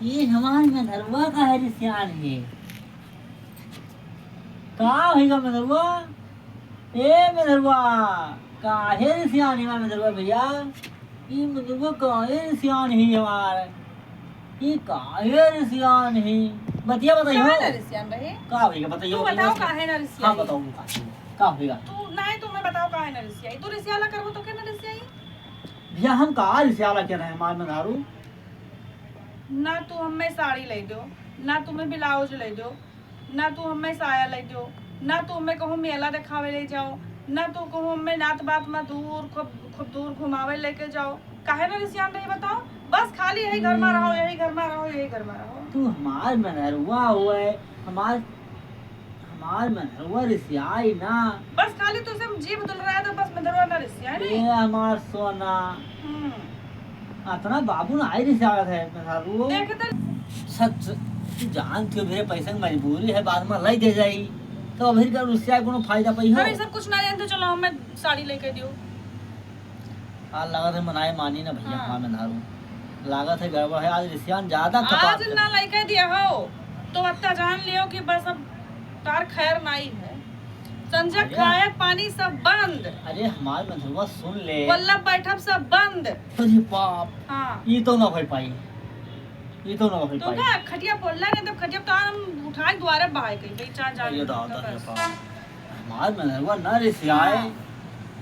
ये हमारे मनहरवा का है रिश्तेदार है। का होगा मनहरवा? ए मनहरवा काहे रिश्तेदार है मनहरवा भैया? ये मनहरवा काहे रिश्तेदार है हमारा? ये काहे रिश्तेदार है? बतिया बताइयो। काहे ना रिश्तेदार रहे? का होगा बताइयो। तू बताओ काहे ना रिश्तेदार? हाँ बताओ का होगा? तू नहीं तुम्हें बताओ काहे ना रिश्तेदार? तू रिश्तेदार करबो तो के ना रिश्तेदार? भैया हम का रिश्तेदार के रहे हमारे मनहारू। ना तू हमें साड़ी ले दो, ना तुम्हें ब्लाउज ले दो, ना तू हमें साया ले दो, ना तू हमें कहूँ मेला दिखावे ले जाओ, ना तू कहूँ हमें नात बात में दूर खूब दूर घुमावे लेके जाओ। काहे ना रिश्तेदार नहीं बताओ? बस खाली यही घर में रहो, यही घर में रहो, यही घर में रहो। तू हमार मनहरुआ हुआ है, हमार मनहरुआ रिश्तेदार ना। बस खाली तुझसे जीभ दुल रहा है तो बस मनहरुआ ना रिश्तेदार नहीं। ये हमार सोना अतना बाबू ना आई रिश्तेदार है मनहरु। देख तो सच तू जानती हो मेरे पैसे की मजबूरी है, बाद में लई दे जाई तो अभी का रिश्तेदार कोनो फायदा पई हो। हम सब कुछ ना जानते, चलो हमें साड़ी लेके दियो। आज लागत है मनाए मानी ना भैया। हाँ। हमार मनहरु लागत है गड़बड़ है, आज रिश्तेदार ज्यादा आज ना लेके दिया हो तो अत्ता जान लियो कि बस अब तार खैर नहीं है। संजय अरे। खाए पानी सब बंद, अरे हमार मनहरुआ सुन ले। वल्लभ बैठब सब बंद। अरे बाप, हाँ ये तो ना हो पाई, ये तो ना हो तो पाई। क्या खटिया पोलना नहीं तो खटिया तो हम उठाए द्वारे बहाए कहीं भाई चार जान। ये दादा है बाप, हमार मनहरुआ ना रिश्तेदार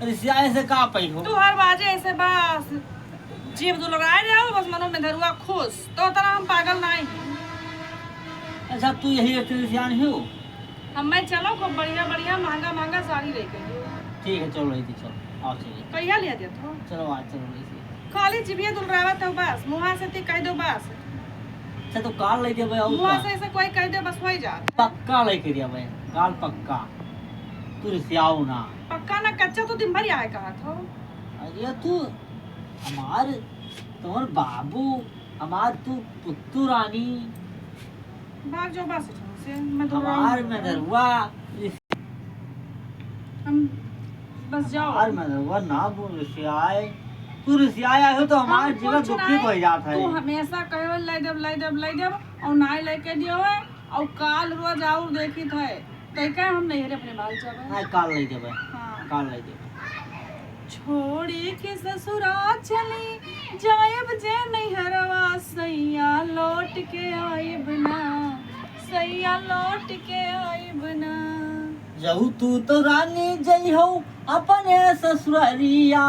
रिश्तेदार से का पई हो। तू हर बाजे ऐसे बस जीव दुलराए जाओ, बस मनो में धरुआ खुश तो तरह हम पागल नहीं। अच्छा तू यही एक रिश्तेदार हो। हमें चलो खूब बढ़िया बढ़िया महंगा महंगा साड़ी लेके दियो। ठीक है चलो इधर चलो, आओ चलिए। कहिया लिया दिया तो चलो आज चलो इसे। खाली जिभिया दुलरावत हो बस, मुँह से ती कह दो बस, अच्छा तो कार लेके भाई और मुँह का? से ऐसे कोई कह दे बस हो जा। पक्का लेके दिया भाई, कार पक्का। तू रिश्तेदार ना। पक्का ना कच्चा तो दिन भर ही आए कहा था। अरे तू हमार तुम्हार बाबू, हमार तू पुत्तू रानी, भाग जाओ बस से मैं हमार मनहरुआ हम बस जाओ। हमार मनहरुआ ना बोल रिश्तेदार। तू रिश्तेदार आए हो तो हमार जीवन दुखी हो जाता तू है। हमेशा कहो ले दब और नाई लेके दियो है और काल रोज और देखी थे तैका हम नहीं रे अपने बाल जावे। ना कार ले दे भाई, हाँ कार ले दे। छोड़ी के ससुरा चली जायब जे नहीं हरवा, सैया लौट के आइब ना, सैया लौट के आइब ना। जहू तू तो रानी जई हो अपने ससुररिया,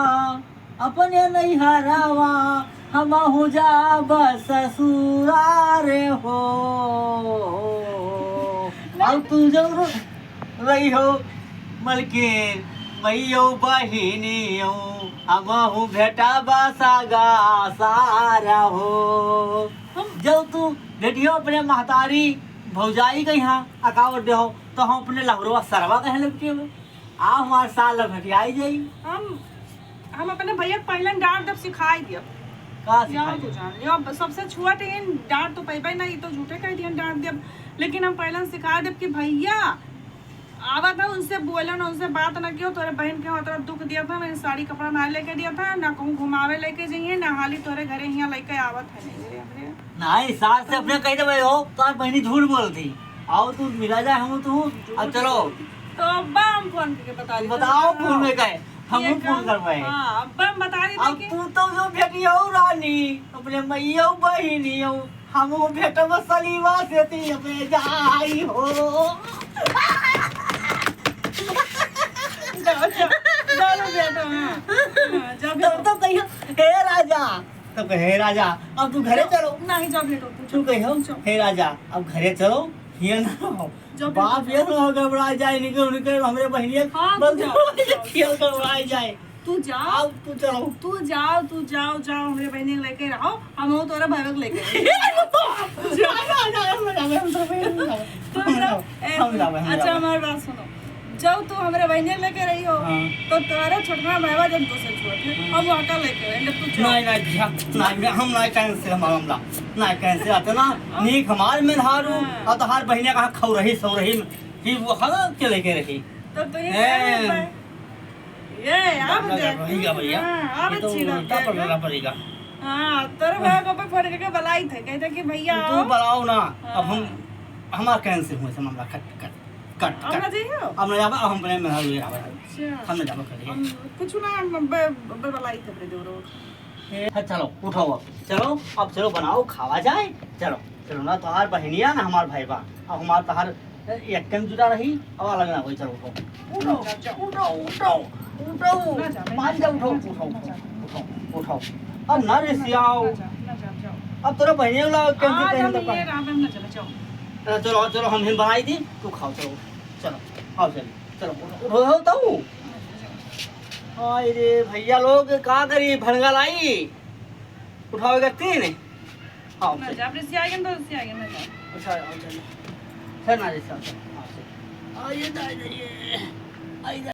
अपने नहीं हरावा हम हो जाब ससुरार हो। अब तू जरूर रही हो मलकिन मैयो बहिनियो, हम हूँ भेटा बसागा सारा हो। जब तू बेटियों अपने महतारी भौजाई के यहाँ अकावट दे हो तो हम अपने लहरुआ सरवा कहे लगती हो। आ हमारे साल घटियाई जाई। हम अपने भैया को पहले डांट दब सिखाई दिया। का यार सिखाई तो जान लियो अब सबसे छुआ टेन डांट तो पैबे नहीं तो झूठे कह दिया डांट दिया, लेकिन हम पहले सिखा दे कि भैया आवा था उनसे बोले ना, उनसे बात ना कियो, तोरे बहन के हाथ दुख दिया था, मैंने साड़ी कपड़ा ना लेके दिया था, ना कहूँ घुमावे लेके जाइए, ना हाली तोरे घरे यहाँ लेके आवत है नहीं। नहीं सास से अपने कह दे हो तो आज बहनी झूठ बोलती। आओ तू मिला जाए हम तू। अब चलो तो अब्बा हम फोन करके बता दी। बताओ फोन में कहे हम फोन करवाए। हाँ अब्बा हम बता दी अब तू तो जो बेटियो रानी अपने मैयो बहिनियो, हम भेटब सलीवा से ती अपने जाई हो। तब तो कहियो हे राजा, तब हे राजा अब तू घरे चलो। नहीं जब लेटो तू कहियो हे राजा अब घरे चलो, ये ना हो बाप ये ना हो गड़बड़ा जाए, निकल हमरे बहनिया हाँ, बस जाओ। खेल गड़बड़ा जाए। तू जाओ, तू चलो, तू जाओ हमरे बहनी को लेके रहो, हम हो तोरा भैया को लेके। अच्छा हमारी बात सुनो, जब तू हमारे बहने लेके रही हो तो तुम्हारा छोटना भाईवा जब दूसरे छोटे हम वहाँ का लेके आएंगे। तू चल। नहीं हम नहीं कैंसिल हमारा मामला नहीं कैंसिल आते ना नीक हमारे में हारू और तो हार बहने कहाँ खौ रही सौ रही कि वो खा के लेके रही। तो ये आप रहेगा भैया, आप ये तो अच्छी उल्टा पड़ना पड़ेगा। हाँ तेरे भाई को पे फट के तुम्हें बुलाई थे कहते कि भैया तू आओ बुलाओ ना हाँ। अब हम हमारा कैंसिल हुआ से मामला कट कट कट अब ना कट जाइए अब न जाबा अब हम बने में हाल रहा अच्छा हम न जाबा करिए कुछ ना बुलाई थे अपने देवरो चलो उठो अब चलो अब चलो बनाओ खावा जाए चलो चलो ना तोहार बहनिया ना हमार भाई बा अब हमार तोहार एक कम जुड़ा रही अब अलग ना होई चलो उठो उठो उठो उठो ना जा, मैं मान ना जा जा, उठो मैं ना जा, उठो ना जा। उठो उठो अब ना रिसियाओ ना जाओ अब तेरा बहनिया वाला कैंसिल आज हम करें तो ये रात में ना चले जाओ चलो चलो हम हिम बनाई दी तू खाओ चलो चलो आओ चलो चलो उठो तो हाय रे भैया लोग का करी भनगा लाई उठाओगे तीन हाँ ना जा अपने से आएंगे तो से आएंगे ना जा अच्छा आओ चलो सर ना जैसा आइए आइए